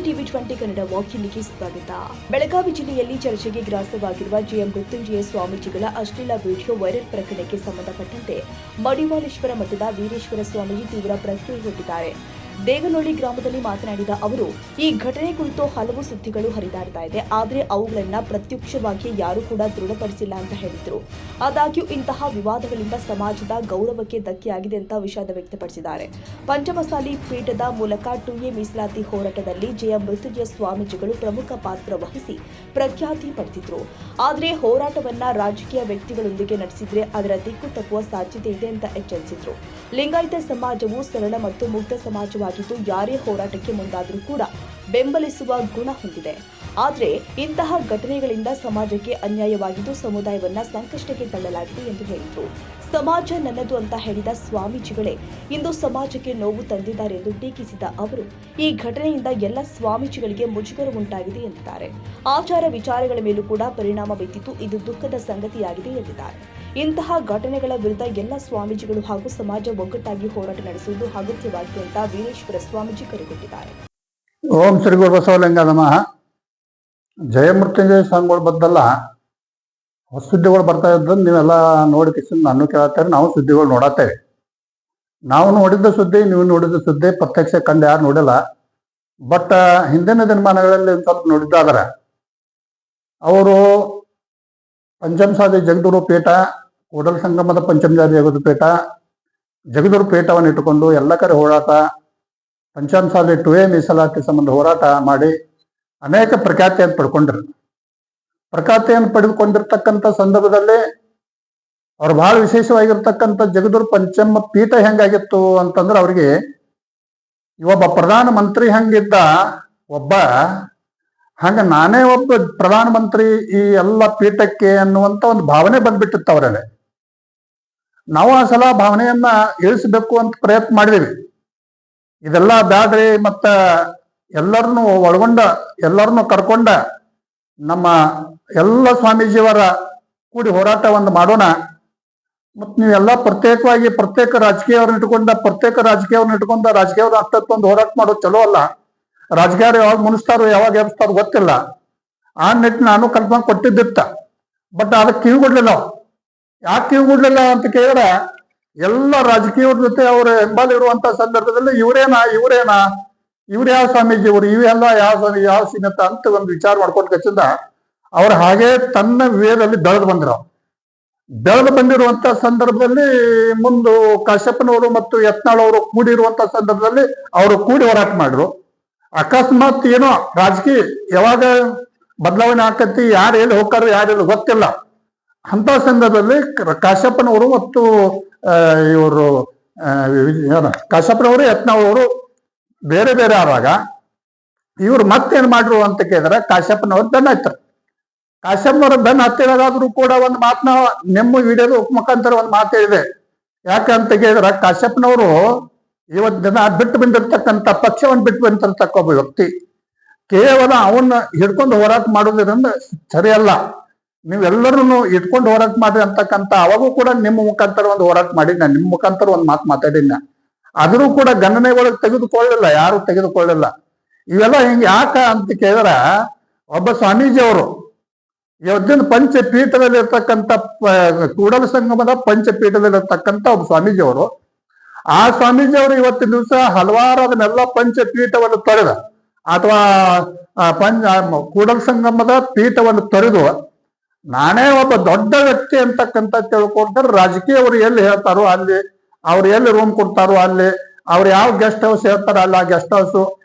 ಟಿವಿ20 ಕನ್ನಡ ವಾಹಿನಿಗೆ ಸ್ವಾಗತ. ಬೆಳಗಾವಿ ಜಿಲ್ಲೆಯಲ್ಲಿ ಚರ್ಚೆಗೆ ಗ್ರಾಸವಾಗಿರುವ ಜಿಎಂ ಮೃತ್ಯುಂಜಯ ಸ್ವಾಮೀಜಿಗಳ ಅಶ್ಲೀಲ ವಿಡಿಯೋ ವೈರಲ್ ಪ್ರಕರಣಕ್ಕೆ ಸಂಬಂಧಪಟ್ಟಂತೆ ಮಡಿವಾಳೇಶ್ವರ ಮಠದ ವೀರೇಶ್ವರ ಸ್ವಾಮೀಜಿ ತೀವ್ರ ಪ್ರತಿಕ್ರಿಯೆಕೊಟ್ಟಿದ್ದಾರೆ. ದೇಗನಹಳ್ಳಿ ಗ್ರಾಮದಲ್ಲಿ ಮಾತನಾಡಿದ ಅವರು, ಈ ಘಟನೆ ಕುರಿತು ಹಲವು ಸುದ್ದಿಗಳು ಹರಿದಾಡ್ತಾ ಇದೆ, ಆದರೆ ಅವುಗಳನ್ನ ಪ್ರತ್ಯಕ್ಷವಾಗಿ ಯಾರೂ ಕೂಡ ದೃಢಪಡಿಸಿಲ್ಲ ಅಂತ ಹೇಳಿದ್ರು. ಆದಾಗ್ಯೂ ಇಂತಹ ವಿವಾದಗಳಿಂದ ಸಮಾಜದ ಗೌರವಕ್ಕೆ ಧಕ್ಕೆಯಾಗಿದೆ ಅಂತ ವಿಷಾದ ವ್ಯಕ್ತಪಡಿಸಿದ್ದಾರೆ. ಪಂಚಮಸಾಲಿ ಪೀಠದ ಮೂಲಕ 2A ಮೀಸಲಾತಿ ಹೋರಾಟದಲ್ಲಿ ಜಿಎಂ ಮೃತ್ಯುಂಜಯ ಸ್ವಾಮೀಜಿಗಳು ಪ್ರಮುಖ ಪಾತ್ರ ವಹಿಸಿ ಪ್ರಖ್ಯಾತಿ ಪಡೆದಿದ್ರು. ಆದರೆ ಹೋರಾಟವನ್ನ ರಾಜಕೀಯ ವ್ಯಕ್ತಿಗಳೊಂದಿಗೆ ನಡೆಸಿದ್ರೆ ಅದರ ದಿಕ್ಕು ತಪ್ಪುವ ಸಾಧ್ಯತೆ ಇದೆ ಅಂತ ಎಚ್ಚರಿಸಿದ್ರು. ಲಿಂಗಾಯತ ಸಮಾಜವು ಸರಳ ಮತ್ತು ಮುಗ್ಧ ಸಮಾಜವಾಗಿದ್ದು ಯಾರೇ ಹೋರಾಟಕ್ಕೆ ಮುಂದಾದರೂ ಕೂಡ ಬೆಂಬಲಿಸುವ ಗುಣ ಹೊಂದಿದೆ. ಆದರೆ ಇಂತಹ ಘಟನೆಗಳಿಂದ ಸಮಾಜಕ್ಕೆ ಅನ್ಯಾಯವಾಗಿದ್ದು ಸಮುದಾಯವನ್ನ ಸಂಕಷ್ಟಕ್ಕೆ ತಳ್ಳಲಾಗಿದೆ ಎಂದು ಹೇಳಿದರು. ಸಮಾಜ ನನ್ನದು ಅಂತ ಹೇಳಿದ ಸ್ವಾಮೀಜಿಗಳೇ ಇಂದು ಸಮಾಜಕ್ಕೆ ನೋವು ತಂದಿದ್ದಾರೆ ಎಂದು ಟೀಕಿಸಿದ ಅವರು, ಈ ಘಟನೆಯಿಂದ ಎಲ್ಲ ಸ್ವಾಮೀಜಿಗಳಿಗೆ ಮುಜುಗರ ಉಂಟಾಗಿದೆ ಎಂದಿದ್ದಾರೆ. ಆಚಾರ ವಿಚಾರಗಳ ಮೇಲೂ ಕೂಡ ಪರಿಣಾಮ ಬೀರಿದ್ದು ಇದು ದುಃಖದ ಸಂಗತಿಯಾಗಿದೆ ಎಂದಿದ್ದಾರೆ. ಇಂತಹ ಘಟನೆಗಳ ವಿರುದ್ಧ ಎಲ್ಲ ಸ್ವಾಮೀಜಿಗಳು ಹಾಗೂ ಸಮಾಜ ಒಗ್ಗಟ್ಟಾಗಿ ಹೋರಾಟ ನಡೆಸುವುದು ಅಗತ್ಯವಾಗಿದೆ ಅಂತ ವೀರೇಶ್ವರ ಸ್ವಾಮೀಜಿ ಕರೆಕೊಟ್ಟಿದ್ದಾರೆ. ಓಂ ಶ್ರೀ ಗುರು ಬಸವಲಿಂಗ ನಮಃ. ಜಯ ಮೃತ್ಯುಂಜಯ ಸ್ವಾಮಿಗಳ ಬದ್ದಲ್ಲ ಹೊಸ ಸುದ್ದಿಗಳು ಬರ್ತಾ ಇದ್ದದ್ದು ನೀವೆಲ್ಲ ನೋಡಿ ನಾನು ಕೇಳ್ತಾರೆ. ನಾವು ಸುದ್ದಿಗಳು ನೋಡತ್ತೇವೆ. ನಾವು ನೋಡಿದ್ದ ಸುದ್ದಿ, ನೀವು ನೋಡಿದ ಸುದ್ದಿ ಪ್ರತ್ಯಕ್ಷ ಕಂಡು ಯಾರು ನೋಡಿಲ್ಲ. ಬಟ್ ಹಿಂದಿನ ದಿನಮಾನಗಳಲ್ಲಿ ಸ್ವಲ್ಪ ನೋಡಿದ್ದಾದ್ರೆ ಅವರು ಪಂಚಮಸಾಲಿ ಜಗದ್ಗುರು ಪೀಠ, ಕೂಡಲ ಸಂಗಮದ ಪಂಚಮಸಾಲಿ ಜಗದ್ಗುರು ಪೀಠ, ಜಗದ್ಗುರು ಪೀಠವನ್ನು ಇಟ್ಟುಕೊಂಡು ಎಲ್ಲ ಕಡೆ ಹೋರಾಟ, ಪಂಚಮಸಾಲಿ 2A ಮೀಸಲಾತಿ ಸಂಬಂಧ ಹೋರಾಟ ಮಾಡಿ ಅನೇಕ ಪ್ರಖ್ಯಾತಿಯನ್ನು ಪಡ್ಕೊಂಡ್ರು. ಪ್ರಖ್ಯಾತಿಯನ್ನು ಪಡೆದುಕೊಂಡಿರ್ತಕ್ಕಂಥ ಸಂದರ್ಭದಲ್ಲಿ ಅವ್ರು ಬಹಳ ವಿಶೇಷವಾಗಿರ್ತಕ್ಕಂಥ ಜಗದ್ಗುರು ಪಂಚಮ ಪೀಠ ಹೆಂಗಾಗಿತ್ತು ಅಂತಂದ್ರೆ, ಅವ್ರಿಗೆ ಒಬ್ಬ ಪ್ರಧಾನ ಮಂತ್ರಿ ಹಂಗಿದ್ದ ಒಬ್ಬ, ಹಂಗ ನಾನೇ ಒಬ್ಬ ಪ್ರಧಾನ ಮಂತ್ರಿ ಈ ಎಲ್ಲ ಪೀಠಕ್ಕೆ ಅನ್ನುವಂತ ಒಂದು ಭಾವನೆ ಬಂದ್ಬಿಟ್ಟಿತ್ತು ಅವರಲ್ಲಿ. ನಾವು ಆ ಸಲ ಭಾವನೆಯನ್ನ ಇಳಿಸಬೇಕು ಅಂತ ಪ್ರಯತ್ನ ಮಾಡಿದೀವಿ. ಇದೆಲ್ಲ ಬ್ಯಾಡ್ರಿ, ಮತ್ತ ಎಲ್ಲರನ್ನು ಒಳಗೊಂಡ ಎಲ್ಲರನ್ನು ಕರ್ಕೊಂಡ ನಮ್ಮ ಎಲ್ಲ ಸ್ವಾಮೀಜಿಯವರ ಕೂಡಿ ಹೋರಾಟ ಒಂದು ಮಾಡೋಣ. ಮತ್ ನೀವೆಲ್ಲ ಪ್ರತ್ಯೇಕವಾಗಿ ಪ್ರತ್ಯೇಕ ರಾಜಕೀಯವ್ರನ್ನ ಇಟ್ಕೊಂಡ ರಾಜಕೀಯವ್ರ ಅಷ್ಟೊಂದು ಹೋರಾಟ ಮಾಡೋದು ಚಲೋ ಅಲ್ಲ. ರಾಜಕೀಯ ಯಾವಾಗ ಮುನಿಸ್ತಾರೋ ಯಾವಾಗ ಎಬ್ಸ್ತಾರೋ ಗೊತ್ತಿಲ್ಲ. ಆ ನಿಟ್ಟಿನ ನಾನು ಕಲ್ಪನೆ ಕೊಟ್ಟಿದ್ದಿತ್ತ. ಬಟ್ ಅದಕ್ಕೆ ಕಿವಿಗೊಡ್ಲಿಲ್ಲ. ಯಾಕೆ ಕಿವಿಗೊಡ್ಲಿಲ್ಲ ಅಂತ ಕೇಳಿದ್ರೆ, ಎಲ್ಲ ರಾಜಕೀಯವ್ರ ಜೊತೆ ಅವ್ರ ಹಿಂಬಾಲ ಇರುವಂತ ಸಂದರ್ಭದಲ್ಲಿ ಇವ್ರೇನಾ ಇವ್ರು ಯಾವ ಸ್ವಾಮೀಜಿ, ಇವೆಲ್ಲ ಯಾವ ಸೀಮಿತ ಅಂತ ಒಂದು ವಿಚಾರ ಮಾಡ್ಕೊಂಡು ಕಚ್ಚಿಂದ ಅವ್ರು ಹಾಗೆ ತನ್ನ ವೇದಲ್ಲಿ ಬೆಳೆದು ಬಂದಿರುವಂತ ಸಂದರ್ಭದಲ್ಲಿ ಮುಂದೆ ಕಾಶ್ಯಪ್ಪನವರು ಮತ್ತು ಯತ್ನಾಳ್ ಅವರು ಕೂಡಿರುವಂತ ಸಂದರ್ಭದಲ್ಲಿ ಅವರು ಕೂಡಿ ಹೋರಾಟ ಮಾಡಿದ್ರು. ಅಕಸ್ಮಾತ್ ಏನೋ ರಾಜಕೀಯ ಯಾವಾಗ ಬದಲಾವಣೆ ಆಕತಿ, ಯಾರು ಎಲ್ಲಿ ಹೋಗ್ತಾರೋ ಯಾರು ಗೊತ್ತಿಲ್ಲ. ಅಂತ ಸಂದರ್ಭದಲ್ಲಿ ಕಾಶ್ಯಪ್ಪನವರು ಮತ್ತು ಇವರು ಕಾಶ್ಯಪ್ಪನವರು ಯತ್ನಾಳ್ ಅವರು ಬೇರೆ ಬೇರೆ ಆದಾಗ ಇವ್ರು ಮತ್ತೇನ್ ಮಾಡ್ರು ಅಂತ ಕೇಳಿದ್ರೆ, ಕಾಶ್ಯಪ್ಪನವ್ರು ಬೆನ್ನ ಹತ್ತಾರೆ. ಕಾಶ್ಯಪ್ಪನವ್ರ ಬೆನ್ನ ಹತ್ತಿರದಾದ್ರೂ ಕೂಡ ಒಂದು ಮಾತನ್ನ ನಿಮ್ಮ ವಿಡಿಯೋದ ಮುಖಾಂತರ ಒಂದು ಮಾತು ಹೇಳಿದೆ. ಯಾಕಂತ ಕೇಳಿದ್ರೆ, ಕಾಶ್ಯಪ್ಪನವರು ಇವತ್ತು ದಿನ ಬಿಟ್ಟು ಬಂದಿರ್ತಕ್ಕಂಥ ಪಕ್ಷವನ್ನು ಬಿಟ್ಟು ಬಂದಿರ್ತಕ್ಕ ಒಬ್ಬ ವ್ಯಕ್ತಿ. ಕೇವಲ ಅವನ್ನ ಹಿಡ್ಕೊಂಡು ಹೋರಾಟ ಮಾಡೋದ್ರಿಂದ ಸರಿಯಲ್ಲ. ನೀವೆಲ್ಲರೂ ಇಟ್ಕೊಂಡು ಹೋರಾಟ ಮಾಡ್ರಿ ಅಂತಕ್ಕಂಥ ಅವಾಗೂ ಕೂಡ ನಿಮ್ಮ ಮುಖಾಂತರ ಒಂದು ಹೋರಾಟ ಮಾಡಿ ನಾನು ನಿಮ್ಮ ಮುಖಾಂತರ ಒಂದು ಮಾತು ಮಾತಾಡಿನ. ಆದರೂ ಕೂಡ ಗಣನೆ ಒಳಗೆ ಯಾರು ತೆಗೆದುಕೊಳ್ಳಿಲ್ಲ. ಇವೆಲ್ಲ ಹಿಂಗೆ ಯಾಕ ಅಂತ ಕೇಳಿದ್ರ, ಒಬ್ಬ ಸ್ವಾಮೀಜಿ ಅವರು ಇವತ್ತಿನ ಪಂಚಪೀಠದಲ್ಲಿ ಇರ್ತಕ್ಕಂಥ ಕೂಡಲ ಸಂಗಮದ ಪಂಚಪೀಠದಲ್ಲಿರ್ತಕ್ಕಂಥ ಒಬ್ಬ ಸ್ವಾಮೀಜಿ ಅವರು, ಆ ಸ್ವಾಮೀಜಿ ಅವರು ಇವತ್ತಿನ ದಿವಸ ಹಲವಾರು ಅದನ್ನೆಲ್ಲ ಪಂಚಪೀಠವನ್ನು ತೊರೆದ ಅಥವಾ ಕೂಡಲ ಸಂಗಮದ ಪೀಠವನ್ನು ತೊರೆದು ನಾನೇ ಒಬ್ಬ ದೊಡ್ಡ ವ್ಯಕ್ತಿ ಅಂತಕ್ಕಂಥ ತಿಳ್ಕೊಂಡ್ರೆ, ರಾಜಕೀಯವರು ಎಲ್ಲಿ ಹೇಳ್ತಾರೋ ಅಲ್ಲಿ, ಅವ್ರು ಎಲ್ಲಿ ರೂಮ್ ಕೊಡ್ತಾರೋ ಅಲ್ಲಿ, ಅವ್ರು ಯಾವ ಗೆಸ್ಟ್ ಹೌಸ್ ಹೇಳ್ತಾರೋ ಅಲ್ಲಿ ಆ ಗೆಸ್ಟ್ ಹೌಸ್,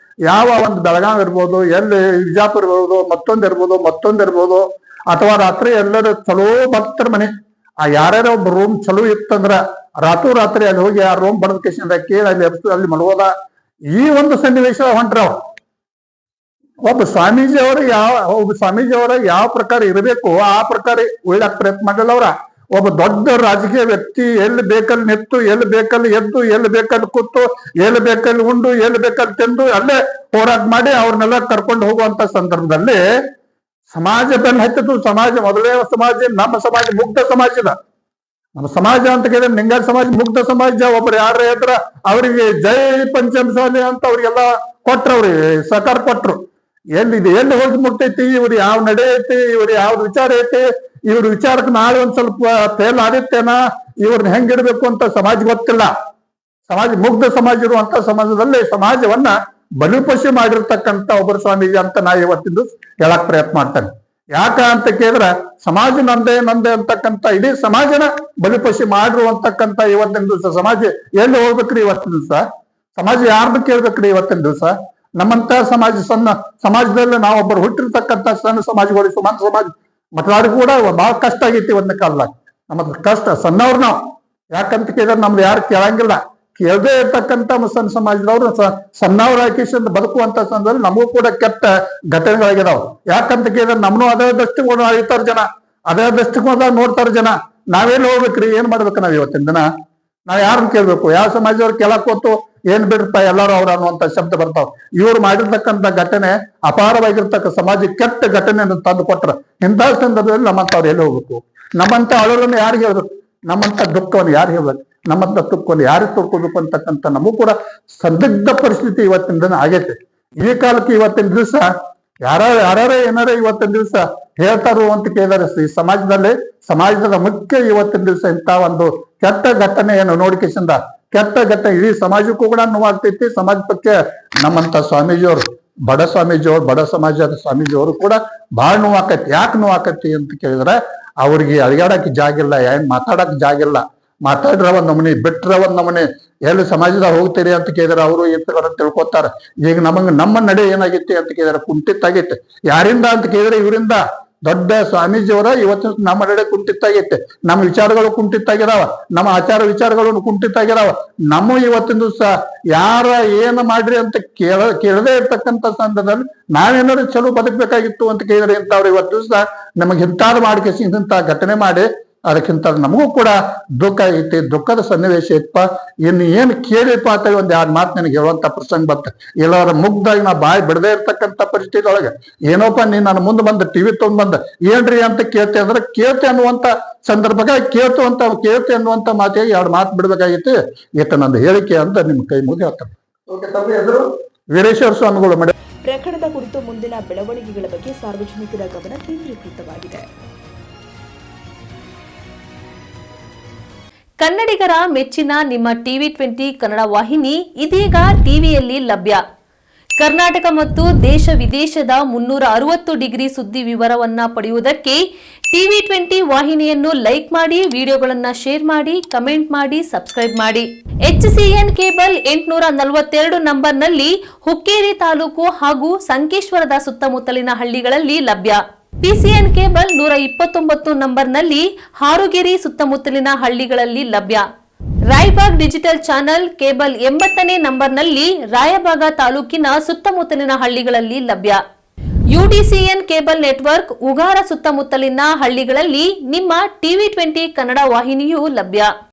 ಯಾವ ಒಂದು ಬೆಳಗಾವಿ ಇರ್ಬೋದು, ಎಲ್ಲಿ ವಿಜಾಪುರ ಇರ್ಬೋದು, ಮತ್ತೊಂದಿರ್ಬೋದು, ಅಥವಾ ರಾತ್ರಿ ಎಲ್ಲರೂ ಚಲೋ ಭಕ್ತರ ಮನೆ ಆ ಯಾರ್ಯಾರ ಒಬ್ಬ ರೂಮ್ ಚಲೋ ಇತ್ತಂದ್ರ ರಾತ್ರಿ ಅಲ್ಲಿ ಹೋಗಿ ಆ ರೂಮ್ ಬಡದ ಕೇಸಿಂದ ಕೇಳಿ ಅಲ್ಲಿ ಮಲಗೋದ. ಈ ಒಂದು ಸನ್ನಿವೇಶ ಹೊಂಟ್ರವ. ಒಬ್ಬ ಸ್ವಾಮೀಜಿಯವರ ಯಾವ ಪ್ರಕಾರ ಇರಬೇಕು ಆ ಪ್ರಕಾರ ಉಳ್ಳಾಕ ಪ್ರಯತ್ನ ಮಾಡಲ್ಲ ಅವ್ರ. ಒಬ್ಬ ದೊಡ್ಡ ರಾಜಕೀಯ ವ್ಯಕ್ತಿ ಎಲ್ಲಿ ಬೇಕಲ್ಲಿ ನಿಂತು, ಎಲ್ಲಿ ಬೇಕಲ್ಲಿ ಎದ್ದು, ಎಲ್ಲಿ ಬೇಕಲ್ಲಿ ಕೂತು, ಎಲ್ಲಿ ಬೇಕಲ್ಲಿ ಉಂಡು, ಎಲ್ಲಿ ಬೇಕಲ್ಲಿ ತಿಂದು ಅಲ್ಲೇ ಹೋರಾಟ ಮಾಡಿ ಅವ್ರನ್ನೆಲ್ಲ ಕರ್ಕೊಂಡು ಹೋಗುವಂತ ಸಂದರ್ಭದಲ್ಲಿ ಸಮಾಜ ಬೆನ್ನ ಹತ್ತಿತ್ತು. ಮೊದಲೇ ಸಮಾಜ ನಮ್ಮ ಸಮಾಜ ಮುಗ್ಧ ಸಮಾಜದ. ನಮ್ಮ ಸಮಾಜ ಅಂತ ಕೇಳಿದ್ರೆ ಲಿಂಗಾಯತ ಸಮಾಜ ಮುಗ್ಧ ಸಮಾಜ. ಒಬ್ರು ಯಾರ ಅವರಿಗೆ ಜೈ ಪಂಚಮಸಾಲಿ ಅಂತ ಅವ್ರಿಗೆಲ್ಲ ಕೊಟ್ರು, ಅವ್ರಿಗೆ ಸಹಕಾರ ಕೊಟ್ರು. ಎಲ್ಲಿ ಹೋಗಿ ಮುಟ್ಟೈತಿ, ಇವ್ರು ಯಾವ ನಡೆ ಐತಿ, ಇವ್ರು ಯಾವ್ದು ವಿಚಾರ ಐತಿ, ಇವ್ರ ವಿಚಾರಕ್ಕೆ ನಾಳೆ ಒಂದ್ ಸ್ವಲ್ಪ ಫೇಲ್ ಆದಿತ್ತೇನ, ಇವ್ರನ್ನ ಹೆಂಗಿಡ್ಬೇಕು ಅಂತ ಸಮಾಜ ಗೊತ್ತಿಲ್ಲ. ಸಮಾಜ ಮುಗ್ಧ ಸಮಾಜ ಇರುವಂತ ಸಮಾಜದಲ್ಲಿ ಸಮಾಜವನ್ನ ಬಲಿಪಶು ಮಾಡಿರ್ತಕ್ಕಂಥ ಒಬ್ಬರು ಸ್ವಾಮೀಜಿ ಅಂತ ನಾ ಇವತ್ತಿದ್ದು ಹೇಳಕ್ ಪ್ರಯತ್ನ ಮಾಡ್ತೇನೆ. ಯಾಕ ಅಂತ ಕೇಳಿದ್ರೆ ಸಮಾಜ ನಂದೇ ಅಂತಕ್ಕಂಥ ಇಡೀ ಸಮಾಜನ ಬಲಿಪಶು ಮಾಡಿರುವಂತಕ್ಕಂಥ ಇವತ್ತಿನ ದಿವಸ ಸಮಾಜ ಎಲ್ಲಿ ಹೋಗ್ಬೇಕ್ರಿ? ಇವತ್ತಿನ ದಿವಸ ಸಮಾಜ ಯಾರ್ದು ಕೇಳ್ಬೇಕ್ರಿ? ಇವತ್ತಿನ ದಿವಸ ನಮ್ಮಂತ ಸಮಾಜದಲ್ಲಿ ನಾವೊಬ್ಬರು ಹುಟ್ಟಿರ್ತಕ್ಕಂಥ ಸಣ್ಣ ಸಮಾಜಗಳು, ಸಮಾನ ಸಮಾಜ ಮಾತಾಡಿ ಕೂಡ ಬಹಳ ಕಷ್ಟ ಆಗೈತಿ ಒಂದ್ ಕಾಲದಾಗ. ನಮ್ಮದ್ ಕಷ್ಟ ಸಣ್ಣವ್ರು ನಾವು. ಯಾಕಂತ ಕೇಳಿದ್ರೆ ನಮ್ದು ಯಾರು ಕೇಳಂಗಿಲ್ಲ. ಕೇಳದೇ ಇರ್ತಕ್ಕಂಥ ಸಣ್ಣ ಸಮಾಜದವ್ರು ಸಣ್ಣವ್ರ ಹಾಕಿಸಿಂದ ಬದುಕುವಂತ ಸಂದರ್ಭದಲ್ಲಿ ನಮಗೂ ಕೂಡ ಕೆಟ್ಟ ಘಟನೆಗಳಾಗಿದಾವ. ಯಾಕಂತ ಕೇಳಿದ್ರೆ ನಮ್ಮನ್ನು ಅದೇ ದೃಷ್ಟಿಕೋನ ಅಳಿತಾರ ಜನ, ಅದೇ ದೃಷ್ಟಿಕೋನದಾಗ ನೋಡ್ತಾರ ಜನ. ನಾವೇನು ಹೋಗ್ಬೇಕ್ರಿ? ಏನ್ ಮಾಡ್ಬೇಕು ನಾವ್ ಇವತ್ತಿನ ದಿನ? ನಾವ್ ಯಾರನ್ನ ಕೇಳ್ಬೇಕು? ಯಾವ ಸಮಾಜದವ್ರು ಕೇಳಕ್ ಹೋತು ಏನ್ ಬಿಡ್ತಾ ಎಲ್ಲಾರು ಅವ್ರ ಅನ್ನುವಂತ ಶಬ್ದ ಬರ್ತಾವ. ಇವ್ರು ಮಾಡಿರ್ತಕ್ಕಂಥ ಘಟನೆ ಅಪಾರವಾಗಿರ್ತಕ್ಕ ಸಮಾಜ ಕೆಟ್ಟ ಘಟನೆಯನ್ನು ತಂದು ಕೊಟ್ರ. ಇಂಥ ಸಂದರ್ಭದಲ್ಲಿ ನಮ್ಮಂತವ್ರು ಎಲ್ಲಿ ಹೋಗ್ಬೇಕು? ನಮ್ಮಂತ ಅಳಲನ್ನು ಯಾರಿಗೆ ಹೇಳ್ಬೇಕು? ನಮ್ಮಂತ ದುಃಖವನ್ನು ಯಾರು ಹೇಳ್ಬೇಕು? ನಮ್ಮಂತ ದುಃಖವನ್ನು ಯಾರು ತೋರ್ಕೋಬೇಕು ಅಂತಕ್ಕಂಥ ನಮಗೂ ಕೂಡ ಸಂದಿಗ್ಧ ಪರಿಸ್ಥಿತಿ ಇವತ್ತಿನ ದಿನ ಆಗೈತೆ. ಈ ಕಾಲಕ್ಕೆ ಇವತ್ತಿನ ದಿವಸ ಯಾರೇ ಏನಾರ ಇವತ್ತಿನ ದಿವಸ ಹೇಳ್ತಾರೋ ಅಂತ ಕೇಳಿದರೆ ಈ ಸಮಾಜದ ಮುಖ್ಯ ಇವತ್ತಿನ ದಿವಸ ಇಂಥ ಒಂದು ಕೆಟ್ಟ ಘಟನೆಯನ್ನು ನೋಡಿಕೆಸಿಂದ ಕೆಟ್ಟ ಘಟನೆ ಇಡೀ ಸಮಾಜಕ್ಕೂ ಕೂಡ ನೋವಾಗ್ತೈತಿ. ಸಮಾಜ ಪಕ್ಷ ನಮ್ಮಂತ ಸ್ವಾಮೀಜಿಯವರು ಬಡ ಸಮಾಜದ ಸ್ವಾಮೀಜಿಯವರು ಕೂಡ ಬಹಳ ನೋವಾಕತಿ. ಯಾಕೆ ನೋವಾಕತಿ ಅಂತ ಕೇಳಿದ್ರೆ ಅವ್ರಿಗೆ ಅಳಿಗಾಡಕ್ಕೆ ಜಾಗಿಲ್ಲ, ಏನ್ ಮಾತಾಡಕ್ ಜಾಗಿಲ್ಲ. ಮಾತಾಡ್ರ ಒಂದ್ ನಮೂನಿ, ಬಿಟ್ರ ಒಂದ್ ನಮೂನಿ. ಎಲ್ಲಿ ಸಮಾಜದಾಗ ಹೋಗ್ತೀರಿ ಅಂತ ಕೇಳಿದ್ರೆ ಅವರು ಎತ್ತುಗಳ ತಿಳ್ಕೊತಾರ. ಈಗ ನಮ್ಮ ನಡೆ ಏನಾಗೈತಿ ಅಂತ ಕೇಳಿದ್ರೆ ಕುಂಠಿತಾಗೈತೆ. ಯಾರಿಂದ ಅಂತ ಕೇಳಿದ್ರೆ ಇವರಿಂದ ದೊಡ್ಡ ಸ್ವಾಮೀಜಿಯವರ ಇವತ್ತಿನ ನಮ್ಮ ನಡೆ ಕುಂಠಿತಾಗೈತೆ. ನಮ್ಮ ವಿಚಾರಗಳು ಕುಂಠಿತಾಗಿದಾವ, ನಮ್ಮ ಆಚಾರ ವಿಚಾರಗಳು ಕುಂಠಿತಾಗಿದಾವ. ನಮ್ಮ ಇವತ್ತಿನ ದಿವಸ ಯಾರ ಏನ ಮಾಡ್ರಿ ಅಂತ ಕೇಳದೇ ಇರ್ತಕ್ಕಂಥ ಸಂದರ್ಭದಲ್ಲಿ ನಾವೇನಾದ್ರು ಚಲೋ ಬದುಕಬೇಕಾಗಿತ್ತು ಅಂತ ಕೇಳಿದ್ರೆ ಇಂಥವ್ರು ಇವತ್ತು ದಿವಸ ನಮಗೆ ಇಂಥದ್ದು ಮಾಡಿಕೆಸಿ ಇಂಥ ಘಟನೆ ಮಾಡಿ ಅದಕ್ಕಿಂತ ನಮಗೂ ಕೂಡ ದುಃಖ ಐತಿ. ದುಃಖದ ಸನ್ನಿವೇಶ ಇತ್ತಪ್ಪ. ಇನ್ನು ಏನು ಕೇಳಿಪ್ಪ ಅಂತ ಒಂದ್ 2 ಮಾತು ನನಗೆ ಹೇಳುವಂತ ಪ್ರಸಂಗ ಬರ್ತದೆ. ಎಲ್ಲರ ಮುಗ್ದಾಗಿ ನಾ ಬಾಯಿ ಬಿಡದೇ ಇರ್ತಕ್ಕಂಥ ಪರಿಸ್ಥಿತಿ ಒಳಗೆ ಏನೋಪ್ಪ ನೀನ್ ನನ್ನ ಮುಂದೆ ಬಂದ ಟಿವಿ ತೊಗೊಂಡ್ ಬಂದ ಏನ್ರಿ ಅಂತ ಕೇಳ್ತೆ ಅಂದ್ರೆ ಕೇಳ್ತೆ ಅನ್ನುವಂತ ಸಂದರ್ಭಕ್ಕೆ ಕೇಳ್ತೆ ಅನ್ನುವಂತ ಮಾತಿಗೆ 2 ಮಾತು ಬಿಡ್ಬೇಕಾಗಿತ್ತು. ಈತ ನಂದು ಹೇಳಿಕೆ ಅಂತ ನಿಮ್ ಕೈ ಮುಗಿ ಹೇಳ್ತಾರೆ. ವೀರೇಶ್ವರ ಸ್ವಾಮಿಗಳು ಮೇಡಮ್. ಪ್ರಕರಣದ ಕುರಿತು ಮುಂದಿನ ಬೆಳವಣಿಗೆಗಳ ಬಗ್ಗೆ ಸಾರ್ವಜನಿಕರ ಗಮನ ಕೇಂದ್ರೀಕೃತವಾಗಿದೆ. ಕನ್ನಡಿಗರ ಮೆಚ್ಚಿನ ನಿಮ್ಮ TV20 ಕನ್ನಡ ವಾಹಿನಿ ಇದೀಗ ಟಿವಿಯಲ್ಲಿ ಲಭ್ಯ. ಕರ್ನಾಟಕ ಮತ್ತು ದೇಶ ವಿದೇಶದ 360 ಡಿಗ್ರಿ ಸುದ್ದಿ ವಿವರವನ್ನ ಪಡೆಯುವುದಕ್ಕೆ TV20 ವಾಹಿನಿಯನ್ನು ಲೈಕ್ ಮಾಡಿ, ವಿಡಿಯೋಗಳನ್ನು ಶೇರ್ ಮಾಡಿ, ಕಮೆಂಟ್ ಮಾಡಿ, ಸಬ್ಸ್ಕ್ರೈಬ್ ಮಾಡಿ. HCN ಕೇಬಲ್ 842 ನಂಬರ್ನಲ್ಲಿ ಹುಕ್ಕೇರಿ ತಾಲೂಕು ಹಾಗೂ ಸಂಕೇಶ್ವರದ ಸುತ್ತಮುತ್ತಲಿನ ಹಳ್ಳಿಗಳಲ್ಲಿ ಲಭ್ಯ. PCN ಕೇಬಲ್ 129 ನಂಬರ್ನಲ್ಲಿ ಹಾರುಗೆರೆ ಸುತ್ತಮುತ್ತಲಿನ ಹಳ್ಳಿಗಳಲ್ಲಿ ಲಭ್ಯ. ರಾಯಬಾಗ್ ಡಿಜಿಟಲ್ ಚಾನೆಲ್ ಕೇಬಲ್ 80ನೇ ನಂಬರ್ನಲ್ಲಿ ರಾಯಬಾಗ ತಾಲೂಕಿನ ಸುತ್ತಮುತ್ತಲಿನ ಹಳ್ಳಿಗಳಲ್ಲಿ ಲಭ್ಯ. UDCN ಕೇಬಲ್ ನೆಟ್ವರ್ಕ್ ಉಗಾರ ಸುತ್ತಮುತ್ತಲಿನ ಹಳ್ಳಿಗಳಲ್ಲಿ ನಿಮ್ಮ TV20 ಕನ್ನಡ ವಾಹಿನಿಯೂ ಲಭ್ಯ.